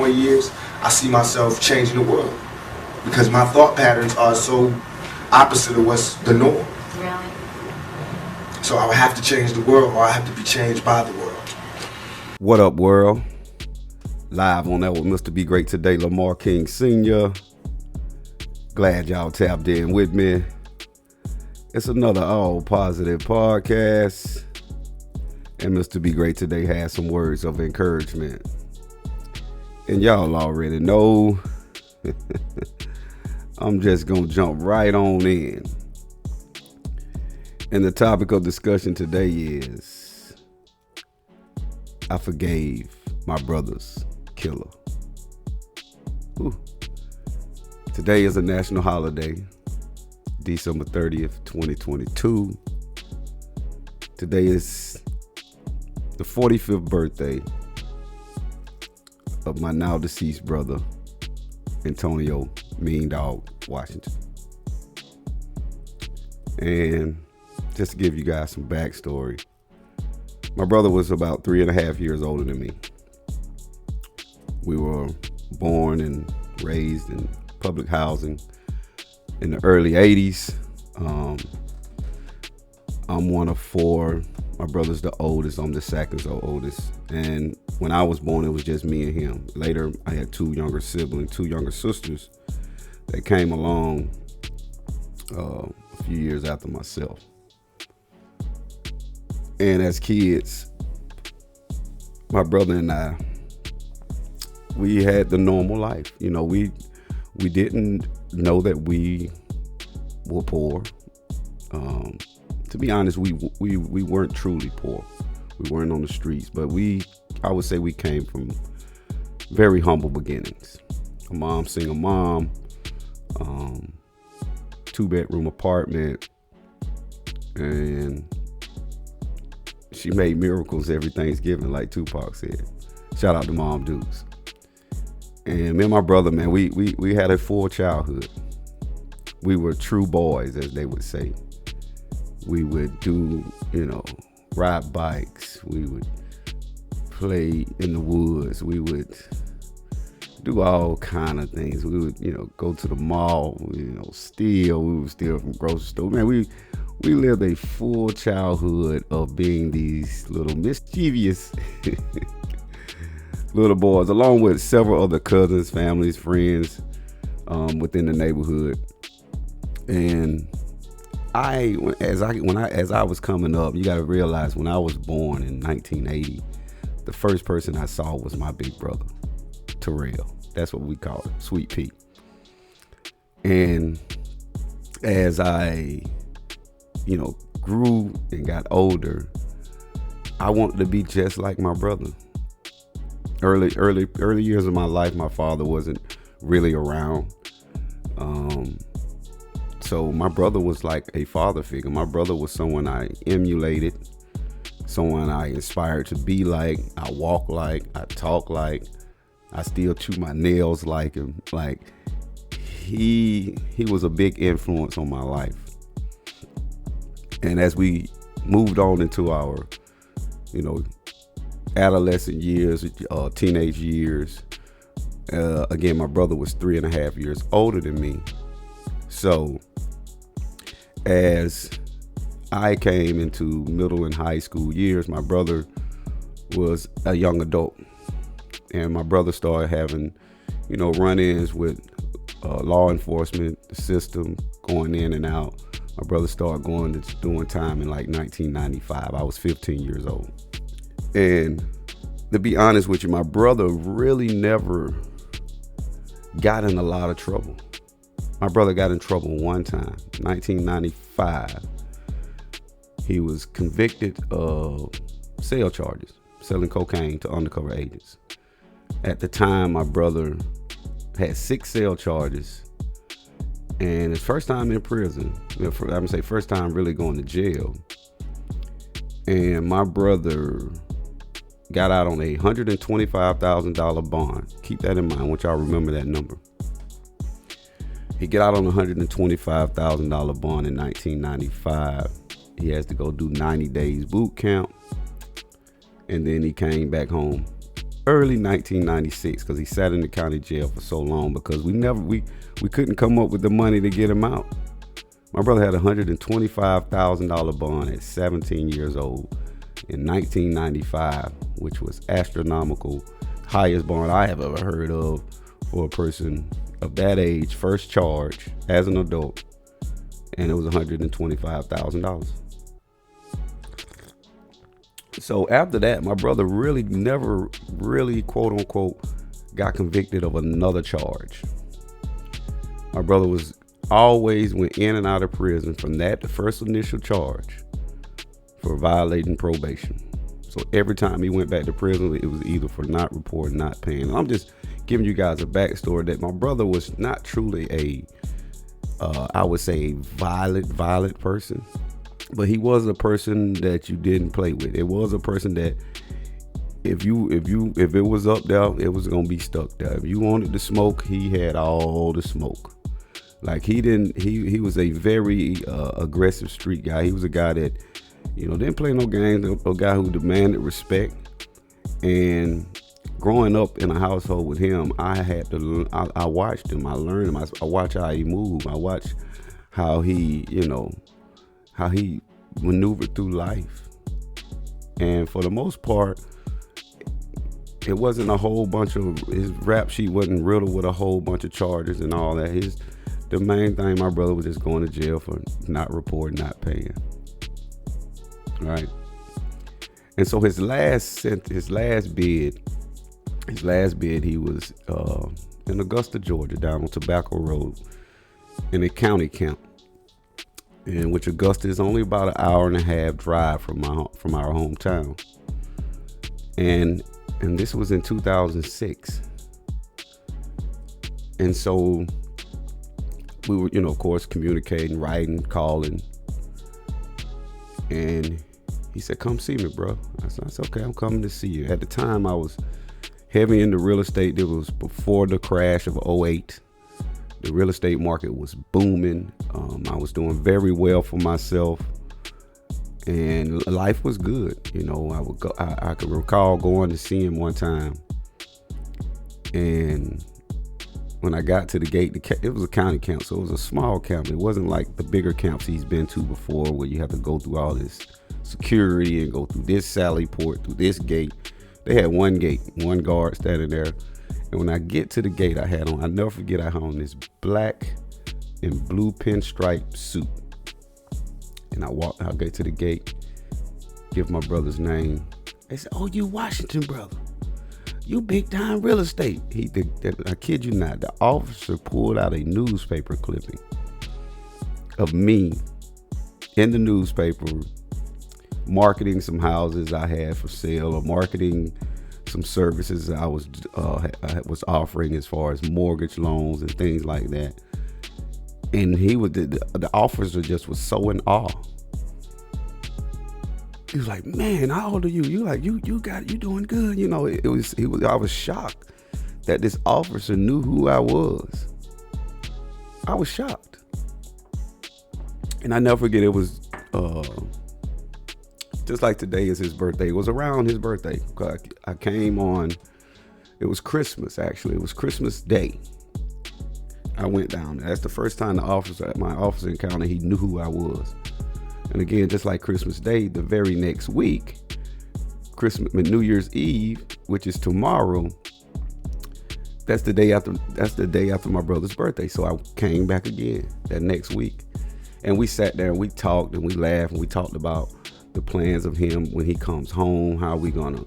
more years, I see myself changing the world because my thought patterns are so opposite of what's the norm. Really? So I would have to change the world, or I have to be changed by the world. What up, world? Live on that with Mr. Be Great today, Lamar King Sr. Glad y'all tapped in with me. It's another all positive podcast. And Mr. Be Great today has some words of encouragement. And y'all already know, I'm just going to jump right on in. And the topic of discussion today is, I forgave my brother's killer. Ooh. Today is a national holiday, December 30th, 2022. Today is the 45th birthday of my now deceased brother, Antonio Mean Dog Washington. And just to give you guys some backstory, my brother was about 3.5 years older than me. We were born and raised in public housing in the early 80s. I'm one of four. My brother's the oldest. I'm the second oldest. And when I was born, it was just me and him. Later, I had two younger sisters that came along a few years after myself. And as kids, my brother and I, we had the normal life. You know, we didn't know that we were poor. To be honest, we weren't truly poor. We weren't on the streets, but I would say we came from very humble beginnings. A single mom, 2-bedroom apartment, and she made miracles every Thanksgiving, like Tupac said. Shout out to Mom Dukes. And me and my brother, man, we had a full childhood. We were true boys, as they would say. We would do, ride bikes. We would play in the woods. We would do all kind of things. We would, go to the mall, steal. We would steal from grocery store. Man, we lived a full childhood of being these little mischievous little boys, along with several other cousins, families, friends within the neighborhood. And as I was coming up, you got to realize when I was born in 1980, the first person I saw was my big brother, Tirrell. That's what we call it, Sweet Pea. And as I, grew and got older, I wanted to be just like my brother. Early years of my life, my father wasn't really around. So my brother was like a father figure. My brother was someone I emulated, someone I inspired to be like, I walk like, I talk like, I still chew my nails like him. Like he was a big influence on my life. And as we moved on into our, adolescent years, teenage years, again, my brother was 3.5 years older than me. So as I came into middle and high school years, my brother was a young adult. And my brother started having, run-ins with law enforcement, the system, going in and out. My brother started doing time in like 1995. I was 15 years old. And to be honest with you, my brother really never got in a lot of trouble. My brother got in trouble one time, 1995. He was convicted of sale charges, selling cocaine to undercover agents. At the time, my brother had 6 sale charges, and his first time in prison, I'm gonna say first time really going to jail. And my brother got out on a $125,000 bond. Keep that in mind. I want y'all to remember that number. He got out on a $125,000 bond in 1995. He has to go do 90 days boot camp. And then he came back home early 1996, because he sat in the county jail for so long because we couldn't come up with the money to get him out. My brother had a $125,000 bond at 17 years old in 1995, which was astronomical, highest bond I have ever heard of for a person of that age, first charge as an adult, and it was $125,000. So after that, my brother really never really, quote unquote, got convicted of another charge. My brother was always went in and out of prison from that first initial charge for violating probation. So every time he went back to prison, it was either for not reporting, not paying. And I'm just giving you guys a backstory that my brother was not truly I would say, violent person. But he was a person that you didn't play with. It was a person that if it was up there, it was gonna be stuck there. If you wanted to smoke, he had all the smoke. Like he was a very aggressive street guy. He was a guy that, didn't play no games. A guy who demanded respect. And growing up in a household with him, I watched him. I learned him. I watched how he moved. I watched how he maneuvered through life. And for the most part, it wasn't a whole bunch of, his rap sheet wasn't riddled with a whole bunch of charges and all that. The main thing, my brother was just going to jail for not reporting, not paying. Right. And so his last bid, he was in Augusta, Georgia, down on Tobacco Road in a county camp, in which Augusta is only about an hour and a half drive from our hometown. And this was in 2006. And so we were, of course, communicating, writing, calling. And he said, "Come see me, bro." I said, "Okay, I'm coming to see you." At the time, I was heavy into real estate. It was before the crash of '08. The real estate market was booming. I was doing very well for myself, and life was good. I could recall going to see him one time, and when I got to the gate, it was a county camp, so it was a small camp. It wasn't like the bigger camps he's been to before, where you have to go through all this security and go through this sally port, through this gate. They had one gate, one guard standing there. And when I get to the gate, I'll never forget, I had on this black and blue pinstripe suit. And I'll get to the gate, give my brother's name. They said, "Oh, you Washington brother. You big time real estate." I kid you not, the officer pulled out a newspaper clipping of me in the newspaper marketing some houses I had for sale, or marketing some services I was offering as far as mortgage loans and things like that. And the officer just was so in awe. He was like, "Man, how old are you?" You doing good. I was shocked that this officer knew who I was. I was shocked. And I never forget, it was just like today is his birthday. It was around his birthday. I came on, it was Christmas actually. It was Christmas Day. I went down there. That's the first time my officer encounter, he knew who I was. And again, just like Christmas Day, the very next week, New Year's Eve, which is tomorrow, that's the day after my brother's birthday. So I came back again that next week. And we sat there and we talked and we laughed and we talked about the plans of him when he comes home, how we gonna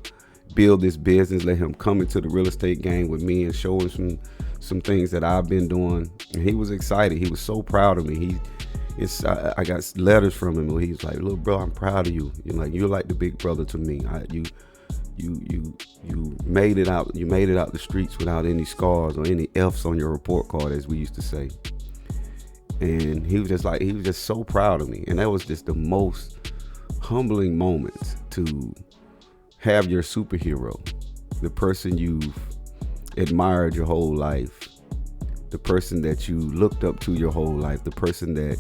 build this business, let him come into the real estate game with me and show him some things that I've been doing. And he was excited. He was so proud of me. I got letters from him where he's like, "Little bro, I'm proud of you. You're like the big brother to me. You made it out. You made it out the streets without any scars or any F's on your report card, as we used to say." And he was just so proud of me. And that was just the most humbling moments, to have your superhero, the person you've admired your whole life, the person that you looked up to your whole life, the person that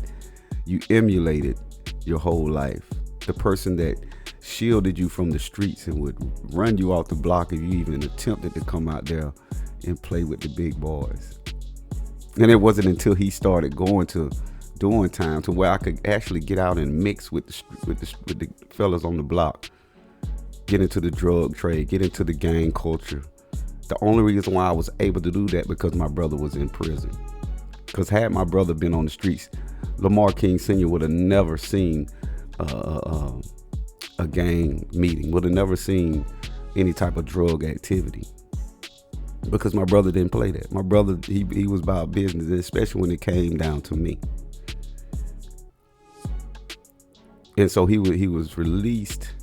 you emulated your whole life, the person that shielded you from the streets and would run you off the block if you even attempted to come out there and play with the big boys. And it wasn't until he started going to doing time to where I could actually get out and mix with the fellas on the block, get into the drug trade, get into the gang culture. The only reason why I was able to do that because my brother was in prison. Because had my brother been on the streets, Lamar King Sr. would have never seen a gang meeting, would have never seen any type of drug activity. Because my brother didn't play that. My brother, he was about business, especially when it came down to me. And so he was released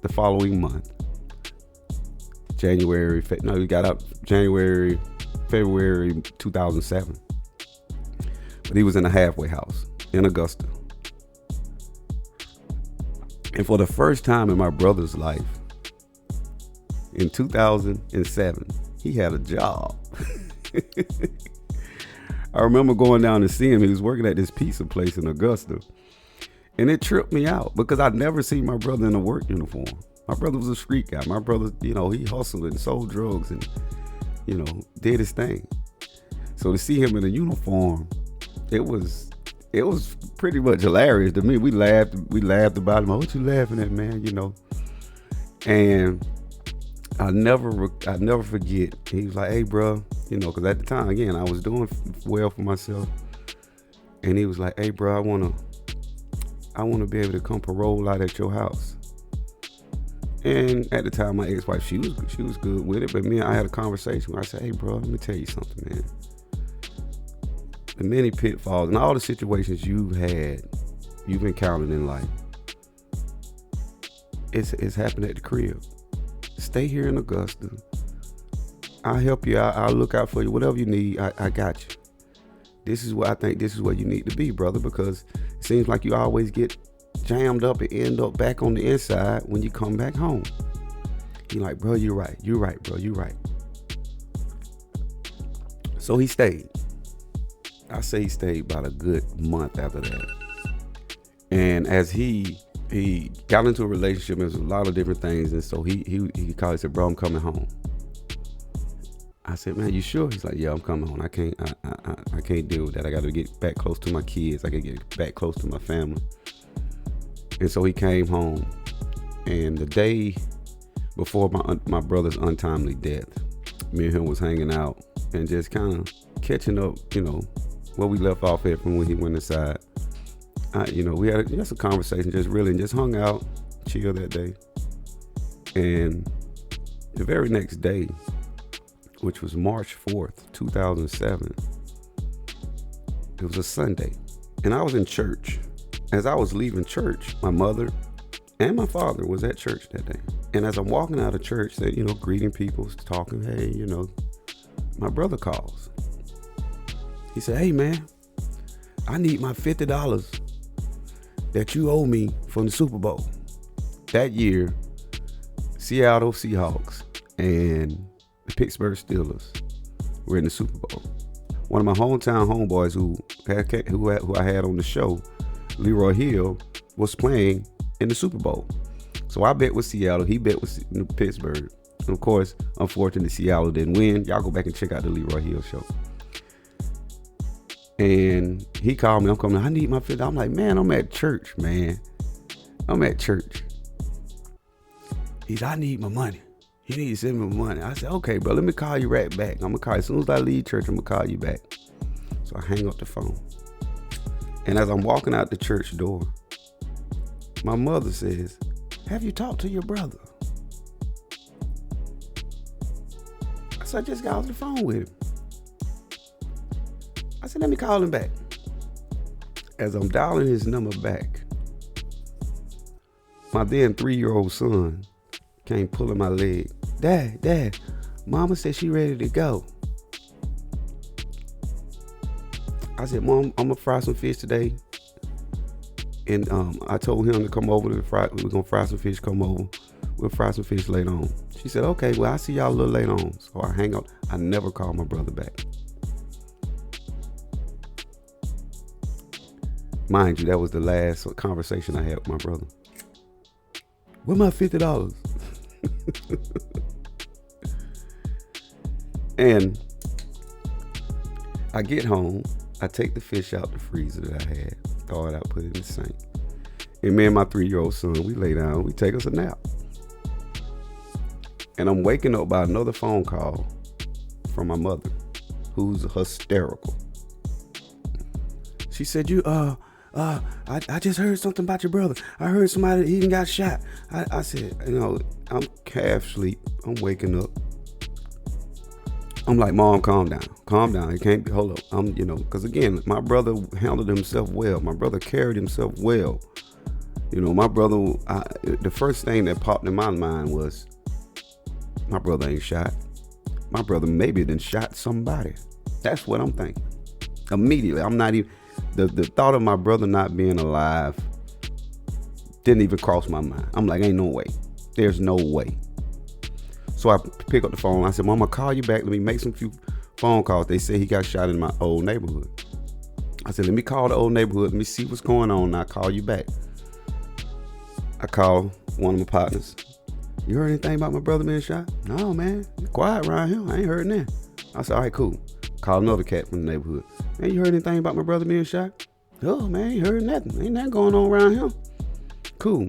the following month. He got out February 2007. But he was in a halfway house in Augusta. And for the first time in my brother's life, in 2007, he had a job. I remember going down to see him. He was working at this pizza place in Augusta. And it tripped me out because I'd never seen my brother in a work uniform. My brother was a street guy. My brother, he hustled and sold drugs and, did his thing. So to see him in a uniform, it was pretty much hilarious to me. We laughed about him. Oh, what you laughing at, man? And I never forget. He was like, "Hey, bro," because at the time, again, I was doing well for myself. And he was like, "Hey, bro, I wanna be able to come parole out at your house." And at the time, my ex-wife, she was good with it. But I had a conversation where I said, "Hey, bro, let me tell you something, man. The many pitfalls and all the situations you've encountered in life, it's happened at the crib. Stay here in Augusta. I'll help you. I'll look out for you. Whatever you need, I got you. This is what you need to be, brother, because it seems like you always get jammed up and end up back on the inside when you come back home." You're like, "Bro, you're right, bro, you're right." So he stayed. I say he stayed about a good month after that. And as he got into a relationship, there was a lot of different things, and so he called and said, "Bro, I'm coming home." I said, "Man, you sure?" He's like, "Yeah, I'm coming home. I can't deal with that. I got to get back close to my kids. I got to get back close to my family." And so he came home, and the day before my brother's untimely death, me and him was hanging out and just kind of catching up, where we left off at from when he went inside. We had just a conversation, just hung out, chilled that day. And the very next day, which was March 4th, 2007, it was a Sunday. And I was in church. As I was leaving church, my mother and my father was at church that day. And as I'm walking out of church, they, greeting people, talking, hey, my brother calls. He said, "Hey, man, I need my $50 that you owe me from the Super Bowl." That year, Seattle Seahawks and the Pittsburgh Steelers were in the Super Bowl. One of my hometown homeboys who I had on the show, Leroy Hill, was playing in the Super Bowl. So I bet with Seattle, he bet with Pittsburgh. And of course, unfortunately, Seattle didn't win. Y'all go back and check out the Leroy Hill show. And he called me. I'm coming. I need my $50. I'm like, "Man, I'm at church, man. I'm at church." He's, "I need my money. You need to send me my money." I said, "Okay, bro, let me call you right back. I'm going to call you. As soon as I leave church, I'm going to call you back." So I hang up the phone. And as I'm walking out the church door, my mother says, "Have you talked to your brother?" I said, "I just got off the phone with him." I said, "Let me call him back." As I'm dialing his number back, my then 3-year-old son came pulling my leg. Dad, Mama said she ready to go." I said, "Mom, I'm gonna fry some fish today." And I told him to come over to fry. We're gonna fry some fish, come over. We'll fry some fish later on. She said, "Okay, well, I'll see y'all a little later on." So I hang up. I never called my brother back. Mind you, that was the last conversation I had with my brother. Where my $50? And I get home, I take the fish out the freezer that I had, thaw it out, put it in the sink. And me and my 3-year-old son, we lay down, we take us a nap. And I'm waking up by another phone call from my mother, who's hysterical. She said, I just heard something about your brother. I heard somebody, he got shot. I said, I'm half asleep. I'm waking up. I'm like, Mom, calm down. Calm down. It can't be, hold up. Because again, my brother handled himself well. My brother carried himself well. My brother, the first thing that popped in my mind was, my brother ain't shot. My brother maybe done shot somebody. That's what I'm thinking. Immediately, I'm not even, the thought of my brother not being alive didn't even cross my mind. I'm like, ain't no way. There's no way. So I pick up the phone. I said, Mom, I'll call you back. Let me make some few phone calls. They say he got shot in my old neighborhood. I said, let me call the old neighborhood. Let me see what's going on. And I'll call you back. I call one of my partners. You heard anything about my brother being shot? No, man. It's quiet around here. I ain't heard nothing. I said, all right, cool. Call another cat from the neighborhood. Man, you heard anything about my brother being shot? Oh, man, ain't heard nothing. Ain't nothing going on around here. Cool.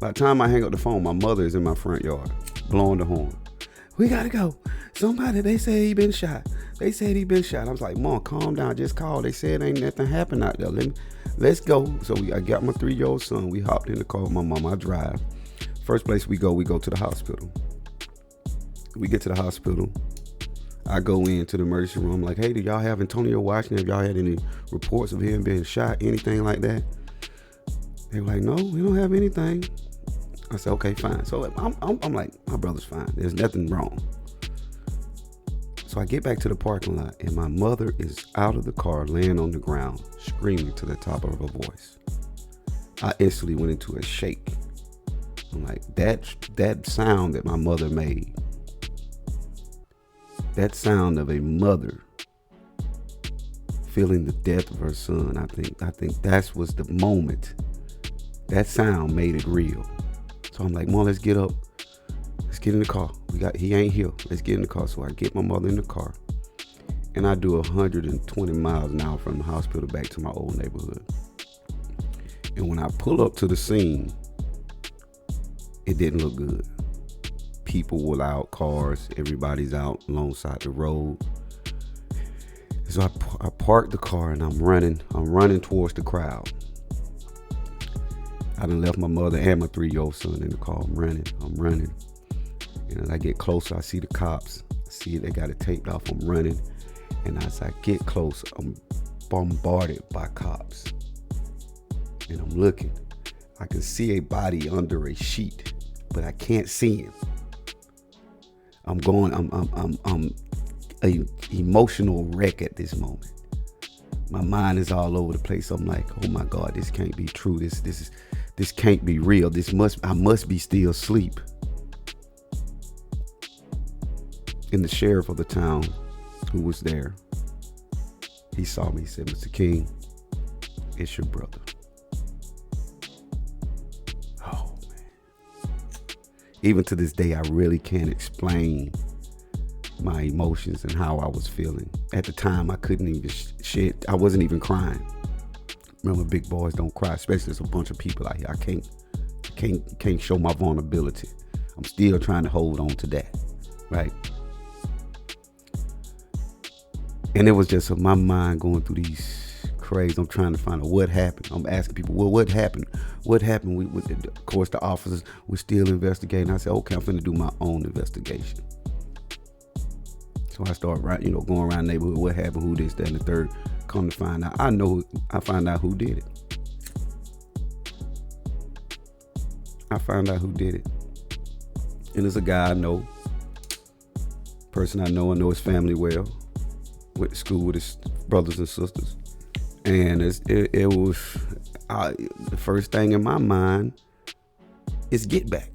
By the time I hang up the phone, my mother is in my front yard, blowing the horn. We gotta go. Somebody, they said he been shot. They said he been shot. I was like, Mom, calm down. Just call. They said ain't nothing happened out there. Let's go. So I got my 3-year-old son. We hopped in the car with my mom. I drive. First place we go to the hospital. We get to the hospital. I go into the emergency room like, hey, do y'all have Antonio Washington? Have y'all had any reports of him being shot? Anything like that? They were like, no, we don't have anything. I said, okay, fine. So I'm like, my brother's fine. There's nothing wrong. So I get back to the parking lot and my mother is out of the car, laying on the ground, screaming to the top of her voice. I instantly went into a shake. I'm like, that sound that my mother made, that sound of a mother feeling the death of her son, I think that was the moment. That sound made it real. So I'm like, Mom, let's get up. Let's get in the car. He ain't here. Let's get in the car. So I get my mother in the car. And I do 120 miles an hour from the hospital back to my old neighborhood. And when I pull up to the scene, it didn't look good. People were out, cars, everybody's out alongside the road. So I parked the car and I'm running towards the crowd. I done left my mother and my 3-year-old son in the car. I'm running. And as I get closer, I see the cops. I see they got it taped off. I'm running. And as I get close, I'm bombarded by cops. And I'm looking. I can see a body under a sheet, but I can't see him. I'm a emotional wreck at this moment. My mind is all over the place. I'm like, oh my God, this can't be true. This can't be real. I must be still asleep. And the sheriff of the town who was there, he saw me. He said, Mr. King, it's your brother. Oh, man. Even to this day, I really can't explain my emotions and how I was feeling. At the time, I couldn't even shed. I wasn't even crying. Remember, big boys don't cry, especially there's a bunch of people out here. I can't show my vulnerability. I'm still trying to hold on to that, right? And it was just my mind going through these crazy. I'm trying to find out what happened. I'm asking people, well, what happened? What happened? Of course, the officers were still investigating. I said, okay, I'm finna do my own investigation. So I start going around the neighborhood. What happened? Who this, that, and the third. Come to find out, I find out who did it. And it's a guy I know. Person I know his family well. Went to school with his brothers and sisters. And it was the first thing in my mind is get back.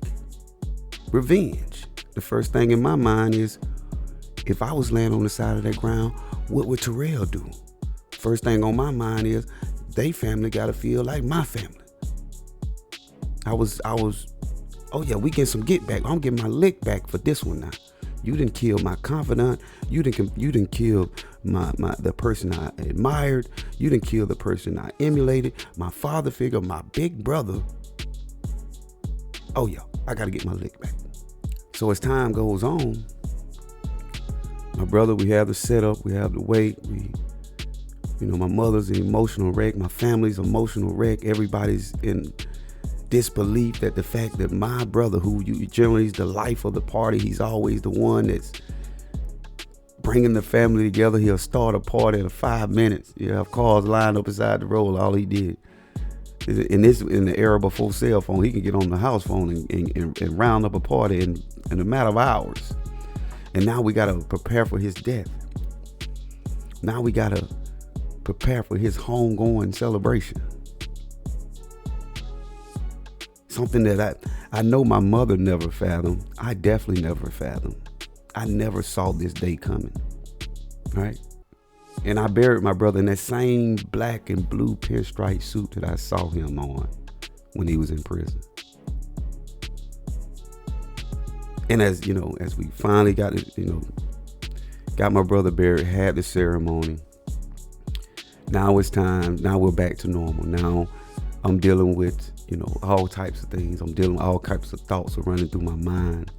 Revenge. The first thing in my mind is, if I was laying on the side of that ground, what would Tirrell do? First thing on my mind is, they family gotta feel like my family. I was Oh yeah, we get some get back. I'm getting my lick back for this one now. You didn't kill my confidant. You didn't kill the person I admired. You didn't kill the person I emulated. My father figure, my big brother. Oh yeah, I gotta get my lick back. So as time goes on, my brother, we have the setup, we have the weight, my mother's an emotional wreck, my family's emotional wreck. Everybody's in disbelief that the fact that my brother, who generally is the life of the party, he's always the one that's bringing the family together. He'll start a party in 5 minutes. You have cars lined up beside the road. All he did. In the era before cell phone, he can get on the house phone and round up a party in a matter of hours. And now we got to prepare for his death. Now we got to prepare for his homegoing celebration. Something that I know my mother never fathomed. I definitely never fathomed. I never saw this day coming. Right? And I buried my brother in that same black and blue pinstripe suit that I saw him on when he was in prison. And as we finally got my brother buried, had the ceremony. Now it's time. Now we're back to normal. Now I'm dealing with, all types of things. I'm dealing with all types of thoughts are running through my mind.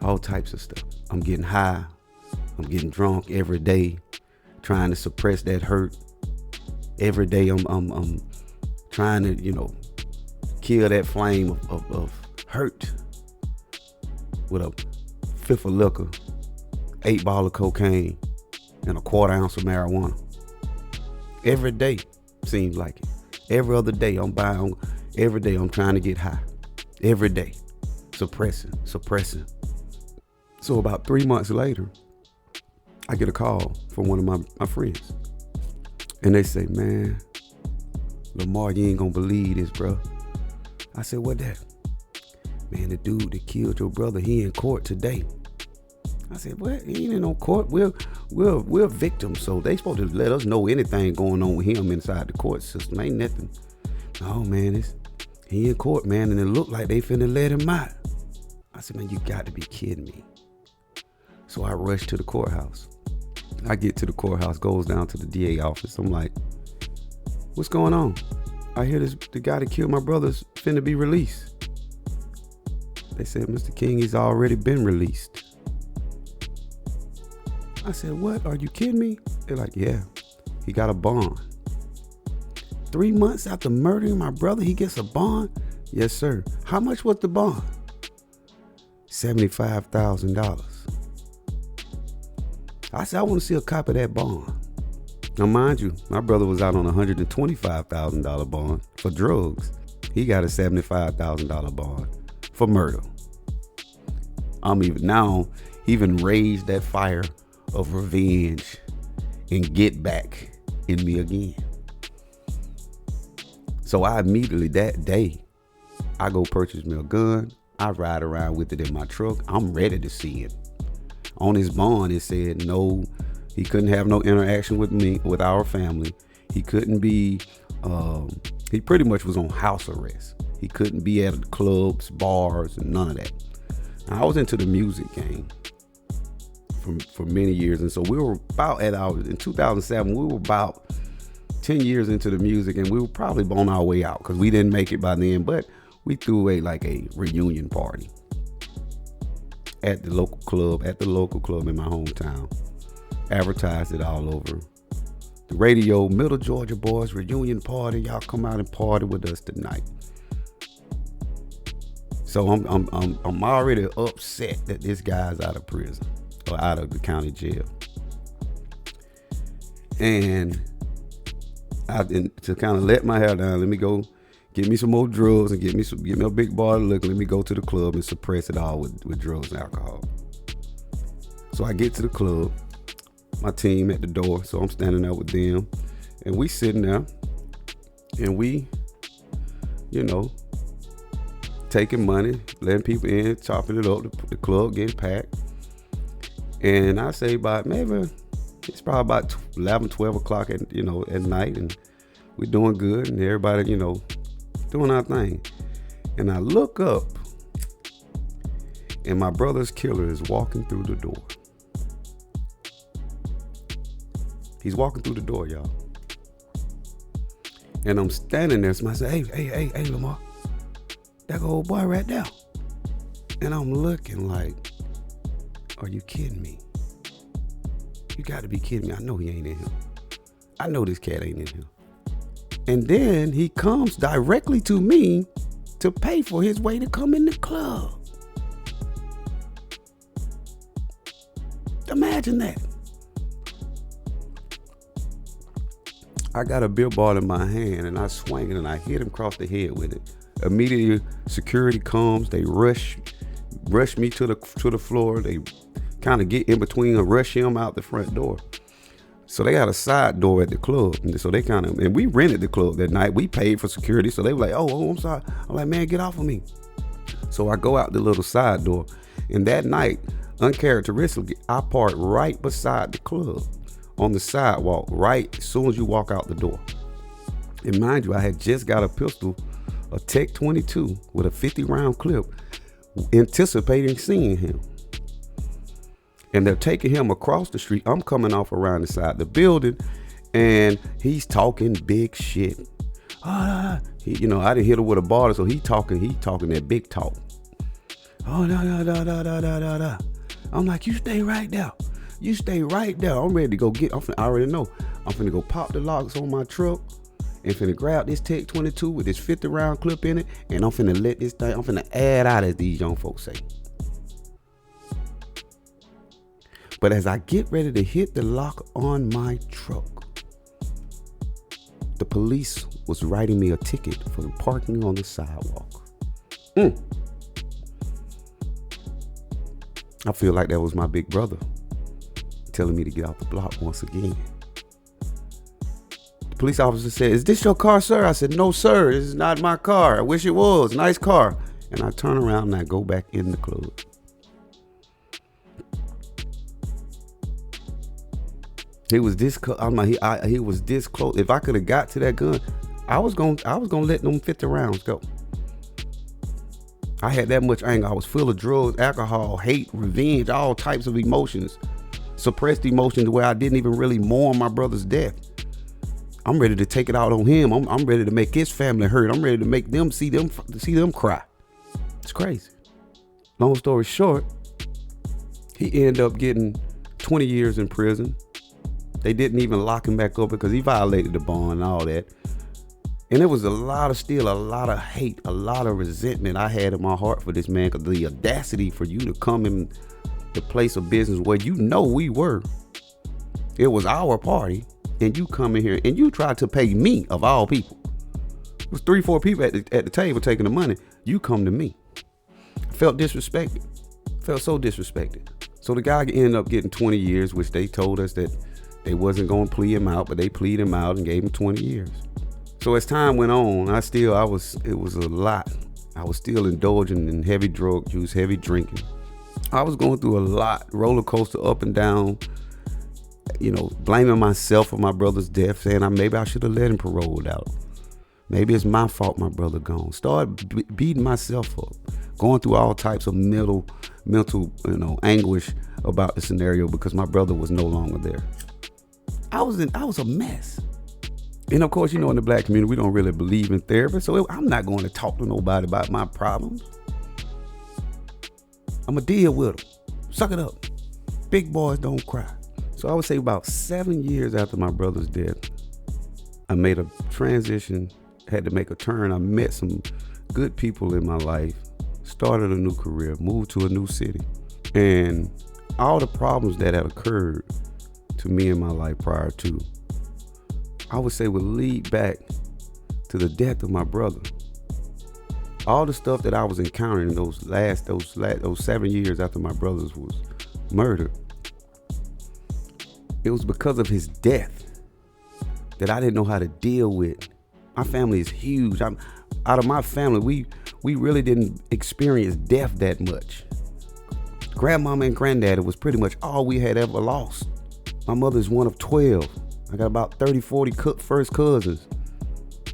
All types of stuff. I'm getting high. I'm getting drunk every day, trying to suppress that hurt. Every day I'm trying to, kill that flame of hurt with a fifth of liquor, 8 ball of cocaine, and a 1/4 ounce of marijuana. Every day seems like it. Every other day every day I'm trying to get high. Every day. Suppressing. So about 3 months later, I get a call from one of my friends. And they say, man, Lamar, you ain't gonna believe this, bro. I said, what that? Man, the dude that killed your brother, he in court today. I said, what? He ain't in no court. We're victims, so they supposed to let us know anything going on with him inside the court system. Ain't nothing. Oh man, he in court, man, and it looked like they finna let him out. I said, man, you got to be kidding me. So I rushed to the courthouse. I get to the courthouse, goes down to the DA office. I'm like, what's going on? I hear the guy that killed my brother's finna be released. They said, Mr. King, he's already been released. I said, what? Are you kidding me? They're like, yeah, he got a bond. 3 months after murdering my brother, he gets a bond? Yes, sir. How much was the bond? $75,000. I said, I want to see a copy of that bond. Now, mind you, my brother was out on a $125,000 bond for drugs. He got a $75,000 bond for murder. I'm even raised that fire of revenge and get back in me again. So I immediately that day, I go purchase me a gun. I ride around with it in my truck. I'm ready to see it. On his bond, it said no, he couldn't have no interaction with me, with our family. He couldn't be, he pretty much was on house arrest. He couldn't be at clubs, bars, and none of that. Now, I was into the music game for many years. And so we were about in 2007, we were about 10 years into the music, and we were probably on our way out because we didn't make it by then, but we threw a reunion party at the local club in my hometown. Advertised it all over the radio. Middle Georgia Boys reunion party. Y'all come out and party with us tonight. So I'm already upset that this guy's out of prison or out of the county jail. And to kind of let my hair down, let me go get me some more drugs and get me a big bottle of liquor. Let me go to the club and suppress it all with drugs and alcohol. So I get to the club, my team at the door. So I'm standing there with them, and we sitting there, and we, taking money, letting people in, chopping it up. The club getting packed, and I say it's probably about 11, 12 o'clock at night, and we're doing good, and everybody, doing our thing. And I look up, and my brother's killer is walking through the door. He's walking through the door, y'all. And I'm standing there. Somebody say, hey, Lamar, that old boy right there. And I'm looking like, are you kidding me? You got to be kidding me. I know he ain't in here. I know this cat ain't in here. And then he comes directly to me to pay for his way to come in the club. Imagine that. I got a beer ball in my hand and I swing it and I hit him across the head with it. Immediately, security comes. They rush me to the floor. They kind of get in between and rush him out the front door. So they got a side door at the club. And so they and we rented the club that night. We paid for security. So they were like, oh, I'm sorry. I'm like, man, get off of me. So I go out the little side door. And that night, uncharacteristically, I parked right beside the club on the sidewalk, right as soon as you walk out the door. And mind you, I had just got a pistol, a Tech 22 with a 50 round clip, anticipating seeing him. And they're taking him across the street. I'm coming off around the side of the building, and he's talking big shit. I didn't hit him with a bar, so he talking that big talk. Oh, da. I'm like, you stay right there. You stay right there. I'm ready to go I already know. I'm finna go pop the locks on my truck and finna grab this Tech 22 with this 50 round clip in it, and I'm finna add out, as these young folks say. But as I get ready to hit the lock on my truck, the police was writing me a ticket for parking on the sidewalk. I feel like that was my big brother telling me to get off the block once again. The police officer said, "Is this your car, sir?" I said, "No, sir, this is not my car. I wish it was. Nice car." And I turn around and I go back in the club. He was this close. He was this close. If I could have got to that gun, I was gonna let them 50 rounds go. I had that much anger. I was full of drugs, alcohol, hate, revenge, all types of emotions, suppressed emotions, where I didn't even really mourn my brother's death. I'm ready to take it out on him. I'm ready to make his family hurt. I'm ready to make them see them cry. It's crazy. Long story short, he ended up getting 20 years in prison. They didn't even lock him back up because he violated the bond and all that. And there was a lot of hate, a lot of resentment I had in my heart for this man, because the audacity for you to come in the place of business where we were. It was our party, and you come in here and you try to pay me, of all people. It was 3-4 people at the table taking the money. You come to me. I felt disrespected. Felt so disrespected. So the guy ended up getting 20 years, which they told us that they wasn't going to plea him out, but they plead him out and gave him 20 years. So as time went on, it was a lot. I was still indulging in heavy drug use, heavy drinking. I was going through a lot, roller coaster up and down, blaming myself for my brother's death, saying maybe I should have let him paroled out. Maybe it's my fault my brother gone. Started beating myself up, going through all types of mental, anguish about the scenario because my brother was no longer there. I was a mess. And of course, in the black community, we don't really believe in therapy. So I'm not going to talk to nobody about my problems. I'm going to deal with them. Suck it up. Big boys don't cry. So I would say about 7 years after my brother's death, I made a transition, had to make a turn. I met some good people in my life, started a new career, moved to a new city. And all the problems that had occurred to me in my life prior to, I would say, would lead back to the death of my brother. All the stuff that I was encountering in those 7 years after my brother was murdered, it was because of his death that I didn't know how to deal with. My family is huge. Out of my family, we really didn't experience death that much. Grandmama and granddaddy was pretty much all we had ever lost. My mother's one of 12. I got about 30, 40 first cousins.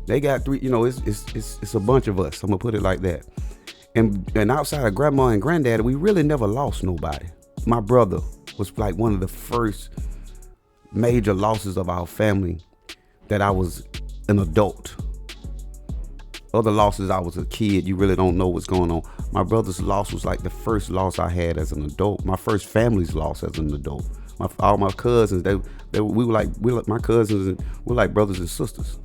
They got three, it's a bunch of us. I'm gonna put it like that. And outside of grandma and granddaddy, we really never lost nobody. My brother was like one of the first major losses of our family that I was an adult. Other losses, I was a kid. You really don't know what's going on. My brother's loss was like the first loss I had as an adult. My first family's loss as an adult. All my cousins, we were like my cousins, and we're like brothers and sisters.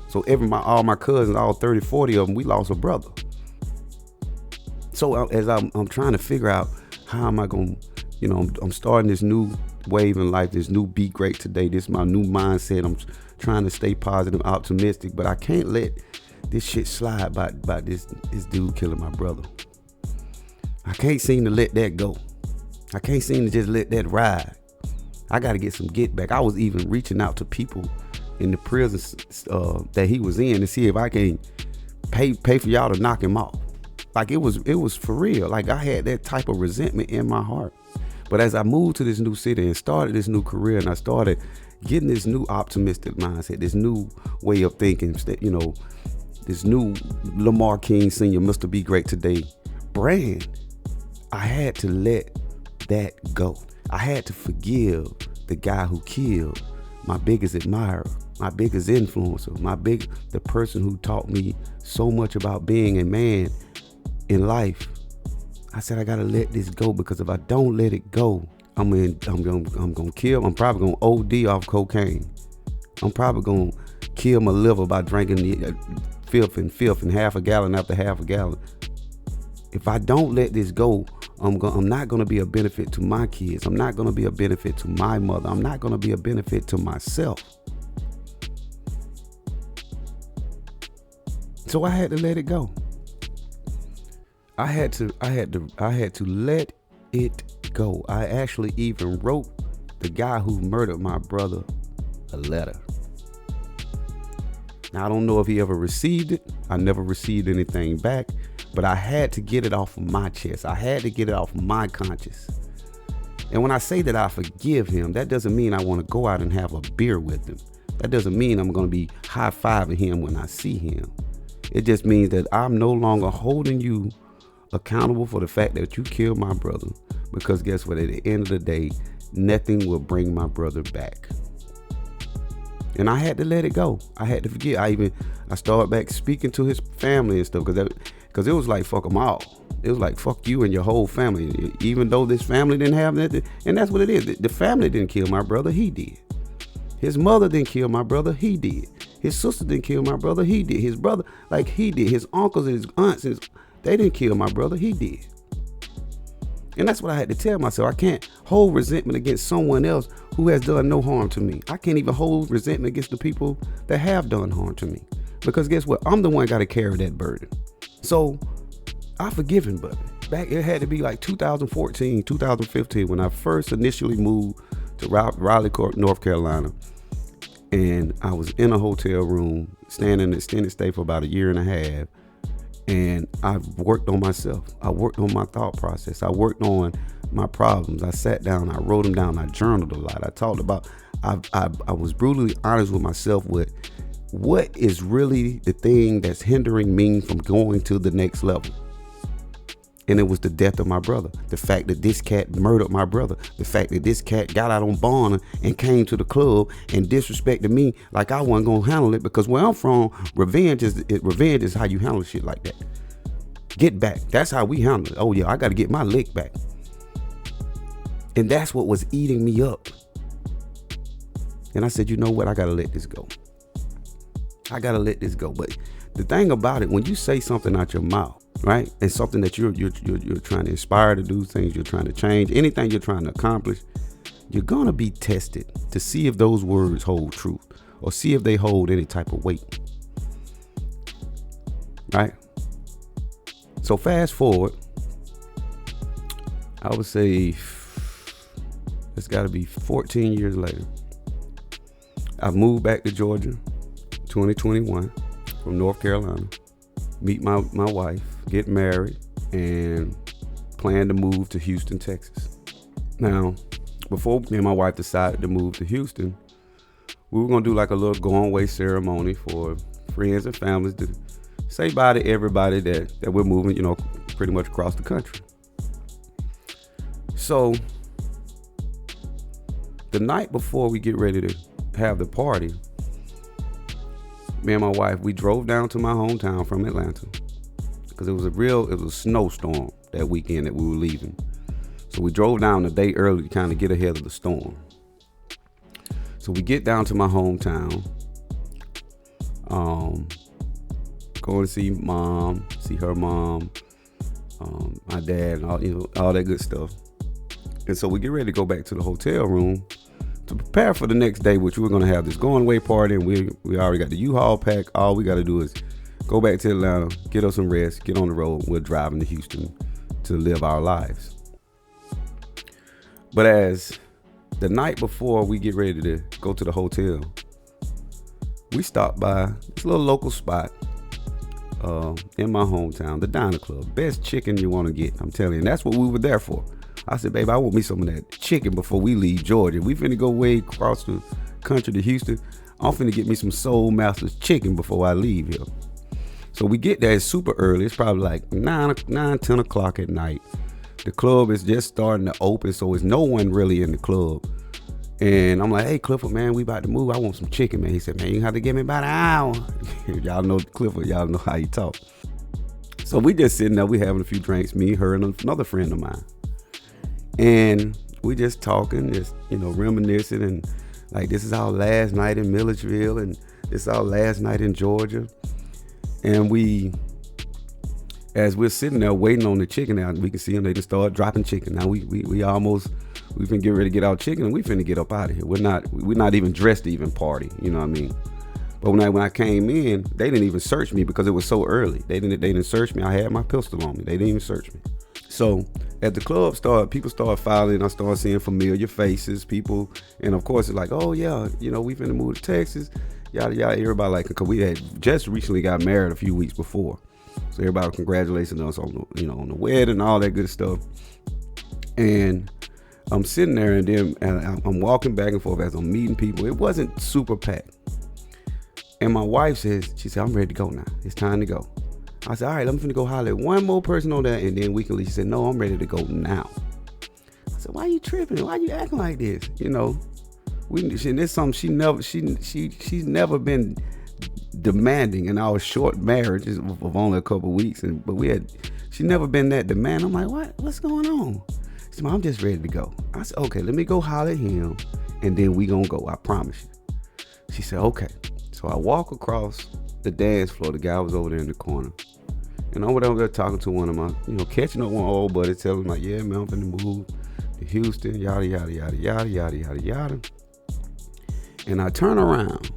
So all my cousins, all 30, 40 of them, we lost a brother. So as I'm trying to figure out how am I going to, I'm starting this new wave in life, this new Be Great Today. This is my new mindset. I'm trying to stay positive, optimistic, but I can't let this shit slide by this dude killing my brother. I can't seem to let that go. I can't seem to just let that ride. I got to get some get back. I was even reaching out to people in the prison that he was in to see if I can pay for y'all to knock him off. Like it was for real. Like I had that type of resentment in my heart. But as I moved to this new city and started this new career, and I started getting this new optimistic mindset, this new way of thinking, this new Lamar King Sr., Mr. Be Great Today brand, I had to let that go. I had to forgive the guy who killed my biggest admirer, my biggest influencer, the person who taught me so much about being a man in life. I said I gotta let this go, because if I don't let it go, I'm gonna kill. I'm probably gonna OD off cocaine. I'm probably gonna kill my liver by drinking the filth and half a gallon after half a gallon. If I don't let this go, I'm not gonna be a benefit to my kids. I'm not gonna be a benefit to my mother. I'm not gonna be a benefit to myself. So I had to let it go. I had to let it go. I actually even wrote the guy who murdered my brother a letter. Now, I don't know if he ever received it. I never received anything back, but I had to get it off of my chest. I had to get it off my conscience. And when I say that I forgive him, that doesn't mean I want to go out and have a beer with him. That doesn't mean I'm going to be high-fiving him when I see him. It just means that I'm no longer holding you accountable for the fact that you killed my brother, because guess what? At the end of the day, nothing will bring my brother back. And I had to let it go. I had to forget. I started back speaking to his family and stuff, because it was like, fuck them all. It was like, fuck you and your whole family, even though this family didn't have nothing. And that's what it is. The family didn't kill my brother. He did. His mother didn't kill my brother. He did. His sister didn't kill my brother. He did. His brother, like he did. His uncles and his aunts, they didn't kill my brother. He did. And that's what I had to tell myself. I can't hold resentment against someone else who has done no harm to me. I can't even hold resentment against the people that have done harm to me. Because guess what? I'm the one got to carry that burden. So I forgive him, but back it had to be like 2014, 2015 when I first initially moved to Raleigh, North Carolina. And I was in a hotel room, staying in an extended stay for about a year and a half. And I've worked on myself. I worked on my thought process. I worked on my problems. I sat down, I wrote them down, I journaled a lot. I talked about, I was brutally honest with myself with what is really the thing that's hindering me from going to the next level. And it was the death of my brother. The fact that this cat murdered my brother. The fact that this cat got out on bond and came to the club and disrespected me like I wasn't gonna handle it, because where I'm from, revenge is how you handle shit like that. Get back. That's how we handle it. Oh yeah, I gotta get my lick back. And that's what was eating me up. And I said, you know what? I gotta let this go. I gotta let this go. But the thing about it, when you say something out your mouth, right, and something that you're trying to inspire to do, things you're trying to change, anything you're trying to accomplish, you're gonna be tested to see if those words hold truth or see if they hold any type of weight, right? So fast forward, I would say it's got to be 14 years later. I've moved back to Georgia, 2021, from North Carolina. Meet my wife, get married, and plan to move to Houston, Texas. Now, before me and my wife decided to move to Houston, we were gonna do like a little going away ceremony for friends and families to say bye to everybody that we're moving, pretty much across the country. So the night before we get ready to have the party, me and my wife, we drove down to my hometown from Atlanta because it was a snowstorm that weekend that we were leaving. So we drove down a day early to kind of get ahead of the storm. So we get down to my hometown, go and see mom, see her mom, my dad, and all that good stuff. And so we get ready to go back to the hotel room to prepare for the next day, which we're gonna have this going away party, and we already got the U-Haul pack. All we got to do is go back to Atlanta, get us some rest, get on the road. We're driving to Houston to live our lives. But as the night before we get ready to go to the hotel, we stopped by this little local spot in my hometown, the Diner Club. Best chicken you want to get, I'm telling you. And that's what we were there for. I said, babe, I want me some of that chicken before we leave Georgia. We finna go way across the country to Houston. I'm finna get me some Soul Masters chicken before I leave here. So we get there super early. It's probably like 9, 10 o'clock at night. The club is just starting to open, so there's no one really in the club. And I'm like, hey, Clifford, man, we about to move. I want some chicken, man. He said, man, you have to give me about an hour. Y'all know Clifford. Y'all know how he talk. So we just sitting there. We having a few drinks, me, her, and another friend of mine. And we just talking, just, reminiscing. And like, this is our last night in Milledgeville. And this is our last night in Georgia. And as we're sitting there waiting on the chicken out, we can see them, they just start dropping chicken. Now we finna get ready to get our chicken, and we finna get up out of here. We're not even dressed to even party, you know what I mean? But when I came in, they didn't even search me because it was so early. They didn't search me. I had my pistol on me. They didn't even search me. So at the club people started filing. I started seeing familiar faces, people, and of course it's like, oh yeah, we finna move to Texas, yada yada. Everybody like, because we had just recently got married a few weeks before. So everybody congratulating us on on the wedding and all that good stuff. And I'm sitting there, and then I'm walking back and forth as I'm meeting people. It wasn't super packed. And my wife she said, I'm ready to go now. It's time to go. I said, all right, I'm finna go holler at one more person on that, and then we can leave. She said, no, I'm ready to go now. I said, why you tripping? Why you acting like this? And it's something she's never been demanding in our short marriage of only a couple of weeks, but she never been that demanding. I'm like, what's going on? She said, I'm just ready to go. I said, okay, let me go holler at him, and then we gonna go, I promise you. She said, okay. So I walk across the dance floor. The guy was over there in the corner, and I went over there talking to one of my, catching up with my old buddy, telling him like, yeah, man, I'm finna move to Houston, yada yada yada yada yada yada yada. And I turn around,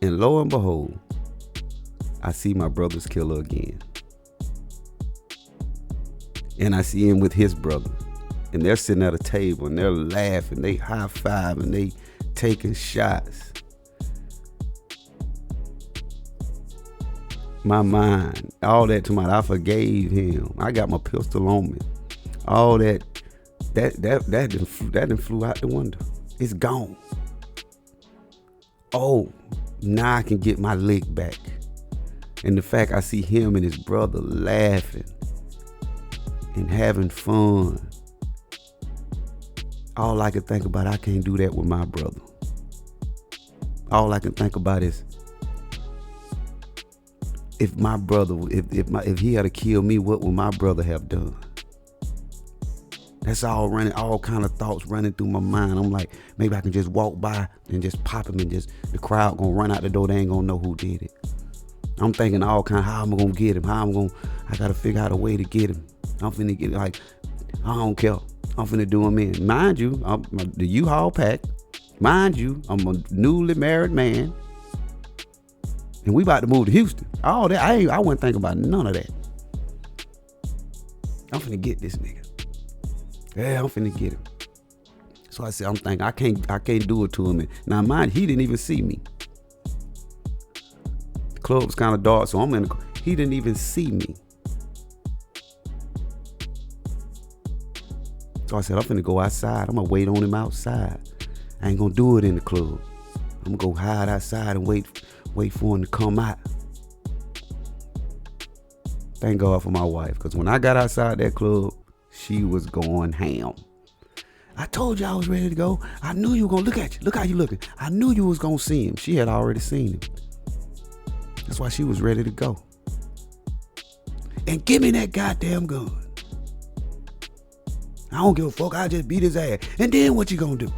and lo and behold, I see my brother's killer again. And I see him with his brother. And they're sitting at a table, and they're laughing, they high-fiving, they taking shots. My mind, all that to I forgave him. I got my pistol on me. All that done flew out the window. It's gone. Oh, now I can get my lick back. And the fact I see him and his brother laughing and having fun. All I can think about, I can't do that with my brother. All I can think about is, if my brother, if he had to kill me, what would my brother have done? That's all kind of thoughts running through my mind. I'm like, maybe I can just walk by and just pop him, and just the crowd gonna run out the door. They ain't gonna know who did it. I'm thinking all kind of how I'm gonna get him. I gotta figure out a way to get him. I'm finna get, like, I don't care. I'm finna do him in. Mind you, the U-Haul pack. Mind you, I'm a newly married man. And we about to move to Houston. All that, I wouldn't think about none of that. I'm finna get this nigga. Yeah, I'm finna get him. So I said, I'm thinking, I can't do it to him. And now mind, he didn't even see me. The club was kind of dark, so he didn't even see me. So I said, I'm finna go outside. I'm gonna wait on him outside. I ain't gonna do it in the club. I'm gonna go hide outside and wait for him to come out. Thank God for my wife, because when I got outside that club, she was going ham. I told you I was ready to go. I knew you were gonna look at you. Look how you looking. I knew you was gonna see him. She had already seen him. That's why she was ready to go. And give me that goddamn gun. I don't give a fuck. I'll just beat his ass. And then what you gonna do?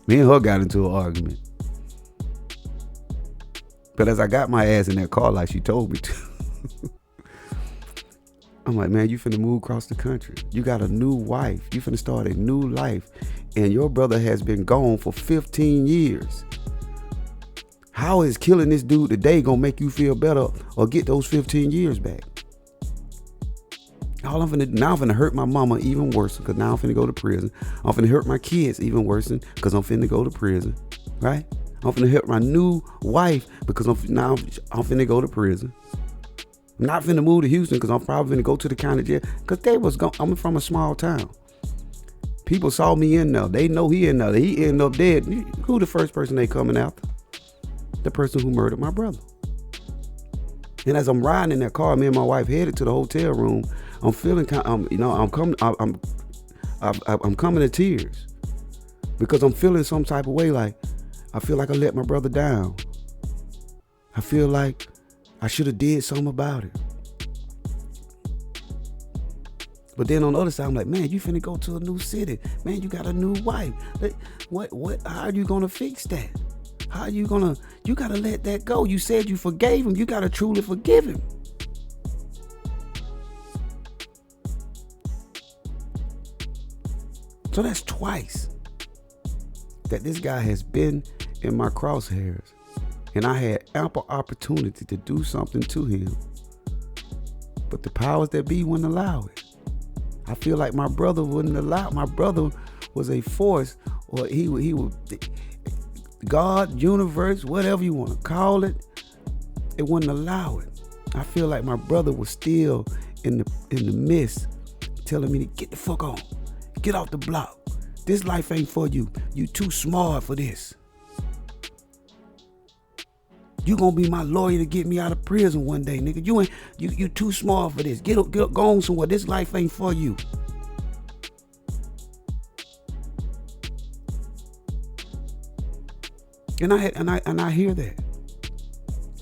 Me and her got into an argument. But as I got my ass in that car like she told me to, I'm like, man, you finna move across the country. You got a new wife. You finna start a new life. And your brother has been gone for 15 years. How is killing this dude today gonna make you feel better or get those 15 years back? Now I'm finna hurt my mama even worse because now I'm finna go to prison. I'm finna hurt my kids even worse because I'm finna go to prison, right? I'm finna hurt my new wife because I'm finna go to prison. I'm not finna move to Houston because I'm probably finna go to the county jail because I'm from a small town. People saw me in there. They know he in there. He ended up dead. Who the first person they coming after? The person who murdered my brother. And as I'm riding in that car, me and my wife headed to the hotel room. I'm feeling I'm coming to tears because I'm feeling some type of way. Like I feel like I let my brother down. I feel like I should have did something about it. But then on the other side, I'm like, man, you finna go to a new city. Man, you got a new wife. How are you gonna fix that? You gotta let that go. You said you forgave him. You gotta truly forgive him. So that's twice that this guy has been in my crosshairs. And I had ample opportunity to do something to him. But the powers that be wouldn't allow it. I feel like my brother wouldn't allow. My brother was a force, or he would God, universe, whatever you want to call it, it wouldn't allow it. I feel like my brother was still in the midst, telling me to get the fuck on, get off the block. This life ain't for you. You too smart for this. You gonna be my lawyer to get me out of prison one day, nigga. You too smart for this. Get go on somewhere. This life ain't for you. And I hear that.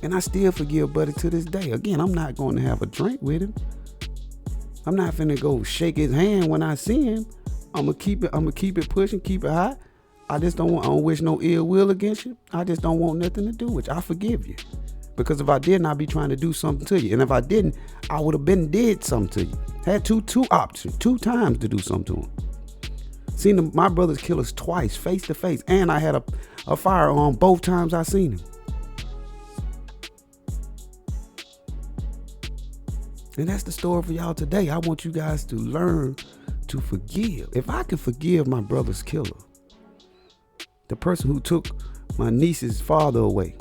And I still forgive Buddy to this day. Again, I'm not going to have a drink with him. I'm not finna go shake his hand when I see him. I'm gonna keep it pushing, keep it hot. I don't wish no ill will against you. I just don't want nothing to do with you. I forgive you. Because if I didn't, I'd be trying to do something to you. And if I didn't, I would have did something to you. Had two options, 2 times to do something to him. Seen my brother's killers twice, face to face. And I had a firearm both times I seen him. And that's the story for y'all today. I want you guys to learn to forgive. If I can forgive my brother's killer, the person who took my niece's father away,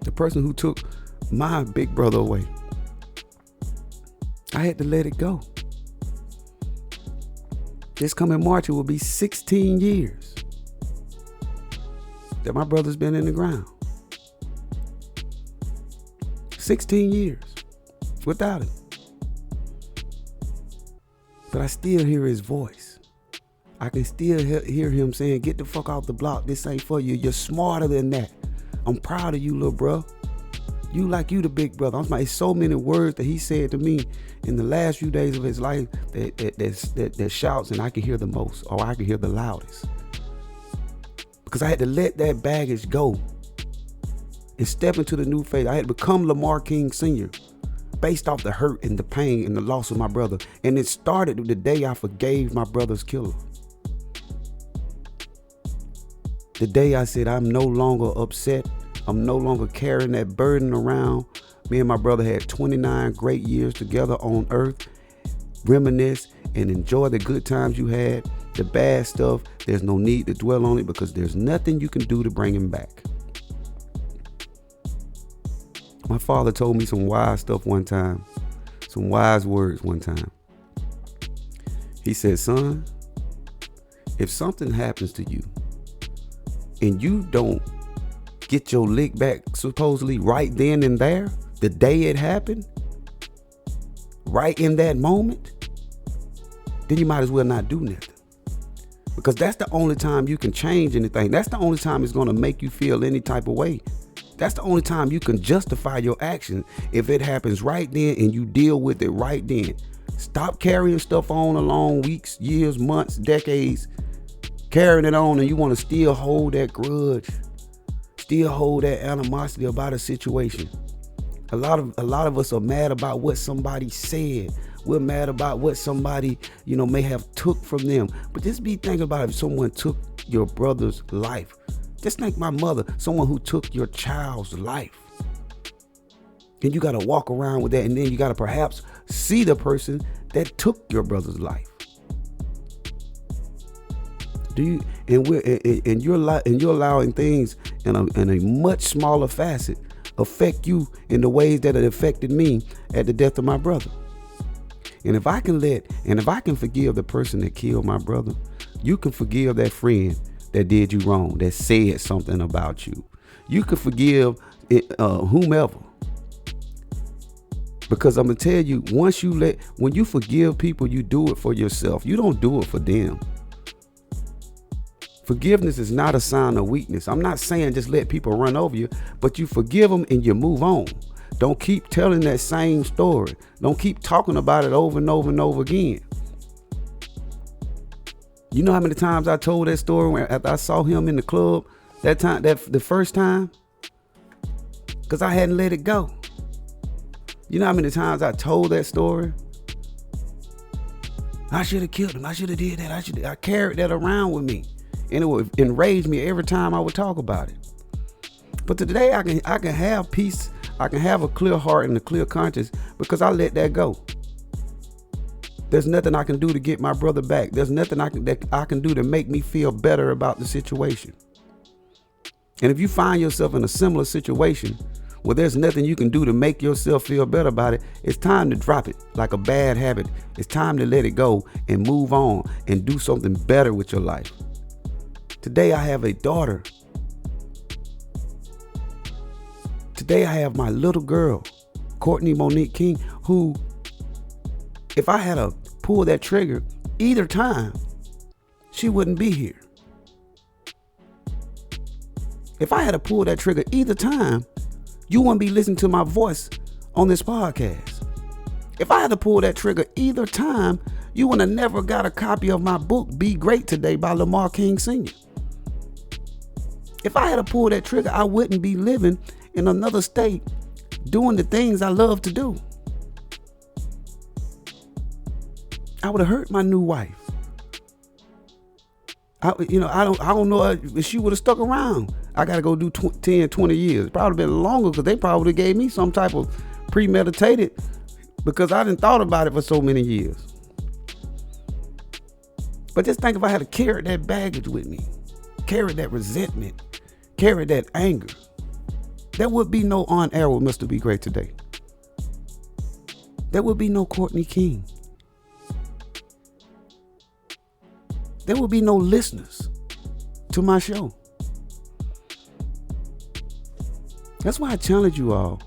the person who took my big brother away, I had to let it go. This coming March, it will be 16 years that my brother's been in the ground. 16 years without him. But I still hear his voice. I can still hear him saying, get the fuck off the block. This ain't for you. You're smarter than that. I'm proud of you, little bro. You the big brother. It's so many words that he said to me in the last few days of his life that shouts, and I can hear the most, or I can hear the loudest. Because I had to let that baggage go and step into the new phase. I had to become Lamar King Sr. based off the hurt and the pain and the loss of my brother. And it started the day I forgave my brother's killer. The day I said, I'm no longer upset. I'm no longer carrying that burden around. Me and my brother had 29 great years together on earth. Reminisce and enjoy the good times you had. The bad stuff, there's no need to dwell on it because there's nothing you can do to bring him back. My father told me some wise stuff one time. Some wise words one time. He said, son, if something happens to you and you don't get your lick back supposedly right then and there, the day it happened, right in that moment, then you might as well not do nothing. Because that's the only time you can change anything. That's the only time it's going to make you feel any type of way. That's the only time you can justify your action, if it happens right then and you deal with it right then. Stop carrying stuff on along weeks, years, months, decades, carrying it on, and you want to still hold that grudge, still hold that animosity about a situation. A lot of us are mad about what somebody said. We're mad about what somebody, may have took from them. But just be thinking about if someone took your brother's life. Just think my mother, someone who took your child's life. And you got to walk around with that, and then you got to perhaps see the person that took your brother's life. You're allowing things in a much smaller facet affect you in the ways that it affected me at the death of my brother. And if I can forgive the person that killed my brother, you can forgive that friend that did you wrong, that said something about you. You can forgive whomever. Because I'm gonna tell you, when you forgive people, you do it for yourself. You don't do it for them. Forgiveness is not a sign of weakness. I'm not saying just let people run over you, but you forgive them and you move on. Don't keep telling that same story. Don't keep talking about it over and over and over again. You know how many times I told that story after I saw him in the club the first time? Because I hadn't let it go. You know how many times I told that story? I should have killed him. I should have did that. I carried that around with me. And it would enrage me every time I would talk about it. But today I can have peace. I can have a clear heart and a clear conscience because I let that go. There's nothing I can do to get my brother back. There's nothing that I can do to make me feel better about the situation. And if you find yourself in a similar situation where there's nothing you can do to make yourself feel better about it, it's time to drop it like a bad habit. It's time to let it go and move on and do something better with your life. Today I have a daughter. Today I have my little girl, Courtney Monique King, who, if I had to pull that trigger either time, she wouldn't be here. If I had to pull that trigger either time, you wouldn't be listening to my voice on this podcast. If I had to pull that trigger either time, you would have never got a copy of my book, Be Great Today by Lamar King Sr. If I had to pull that trigger, I wouldn't be living in another state doing the things I love to do. I would have hurt my new wife. I don't know if she would have stuck around. I got to go do 10, 20 years. Probably been longer because they probably gave me some type of premeditated because I didn't thought about it for so many years. But just think if I had to carry that baggage with me, carry that resentment, carry that anger, there would be no On Air with Mr. Be Great Today. There would be no Courtney King. There would be no listeners to my show. That's why I challenge you all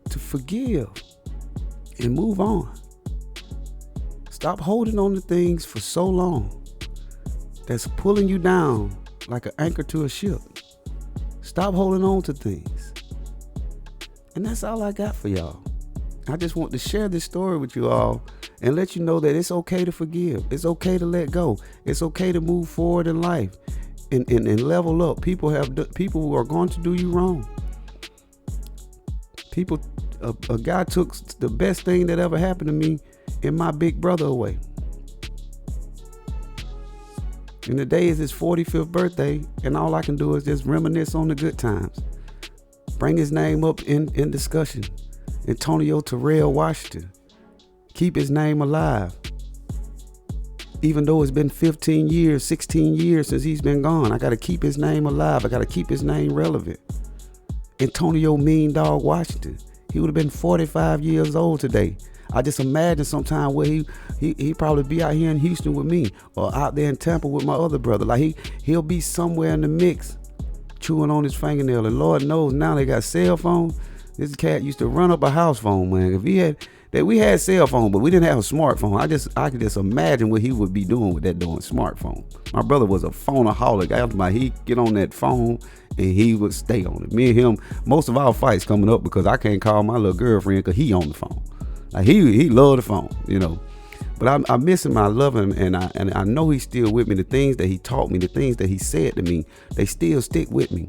to forgive and move on. Stop holding on to things for so long that's pulling you down like an anchor to a ship. Stop holding on to things. And that's all I got for y'all. I just want to share this story with you all and let you know that it's okay to forgive. It's okay to let go. It's okay to move forward in life and level up. People who are going to do you wrong. A guy took the best thing that ever happened to me and my big brother away. And today is his 45th birthday, and all I can do is just reminisce on the good times. Bring his name up in discussion. Antonio Tirrell Washington. Keep his name alive. Even though it's been 15 years, 16 years since he's been gone, I got to keep his name alive. I got to keep his name relevant. Antonio Mean Dog Washington. He would have been 45 years old today. I just imagine sometime where he probably be out here in Houston with me, or out there in Tampa with my other brother. Like he'll be somewhere in the mix, chewing on his fingernail. And Lord knows now they got cell phones. This cat used to run up a house phone, man. We had cell phone, but we didn't have a smartphone. I could just imagine what he would be doing with that doing smartphone. My brother was a phoneaholic. He'd get on that phone and he would stay on it. Me and him, most of our fights coming up because I can't call my little girlfriend because he on the phone. Like he loved the phone, you know. But I miss him, I love him, and I know he's still with me. The things that he taught me, the things that he said to me, they still stick with me.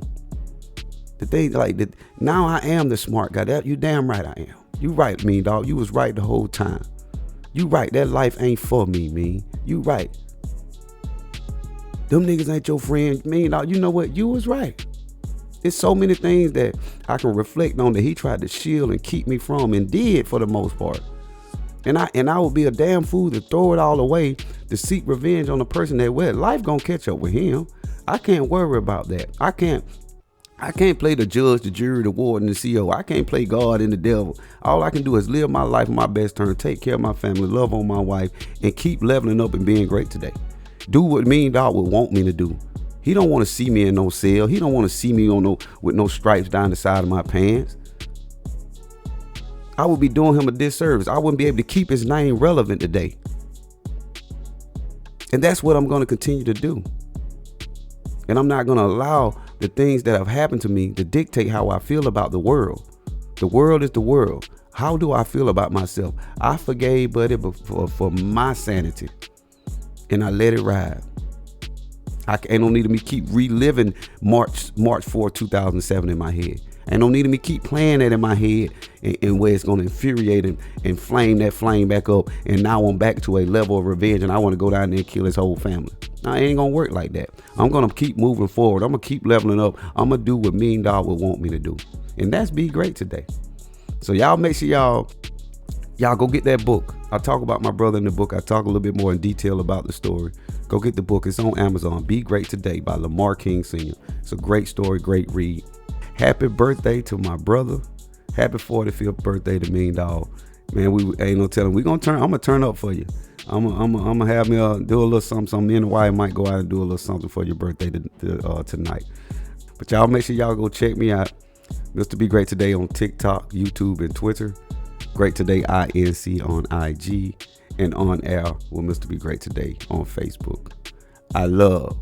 The things like that. Now I am the smart guy. That you damn right I am. You right, mean dog. You was right the whole time. You right. That life ain't for me, mean. You right. Them niggas ain't your friend, mean dog. You know what? You was right. There's so many things that I can reflect on that he tried to shield and keep me from, and did for the most part. And I would be a damn fool to throw it all away to seek revenge on the person that life gonna catch up with him. I can't worry about that. I can't play the judge, the jury, the warden, the CO. I can't play God and the devil. All I can do is live my life on my best terms, take care of my family, love on my wife, and keep leveling up and being great today. Do what Mean Dog would want me to do. He don't want to see me in no cell. He don't want to see me with no stripes down the side of my pants. I would be doing him a disservice. I wouldn't be able to keep his name relevant today. And that's what I'm going to continue to do. And I'm not going to allow the things that have happened to me to dictate how I feel about the world. The world is the world. How do I feel about myself? I forgave Buddy for my sanity, and I let it ride. Ain't no need of me keep reliving March 4, 2007 in my head. Ain't no need of me keep playing that in my head and where it's going to infuriate and flame that flame back up. And now I'm back to a level of revenge and I want to go down there and kill his whole family. Nah, it ain't going to work like that. I'm going to keep moving forward. I'm going to keep leveling up. I'm going to do what Mean Dog would want me to do. And that's Be Great Today. So y'all make sure y'all go get that book. I talk about my brother in the book. I talk a little bit more in detail about the story. Go get the book. It's on Amazon. Be Great Today by Lamar King Sr. It's a great story, great read. Happy birthday to my brother. Happy 45th birthday to Mean Dog. Man, we ain't no telling. I'm gonna turn up for you. I'm gonna have me do a little something. Me and the wife might go out and do a little something for your birthday tonight. But y'all make sure y'all go check me out. Mr. Be Great Today on TikTok, YouTube, and Twitter. Great Today INC on IG, and On Air with Mr. Be Great Today on Facebook. I love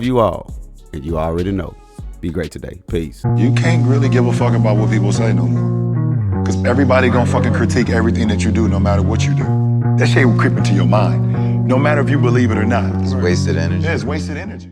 you all, and you already know. Be great today. Peace. You can't really give a fuck about what people say no more. Because everybody gonna fucking critique everything that you do, no matter what you do. That shit will creep into your mind, no matter if you believe it or not. It's wasted energy. Yeah, it's wasted energy.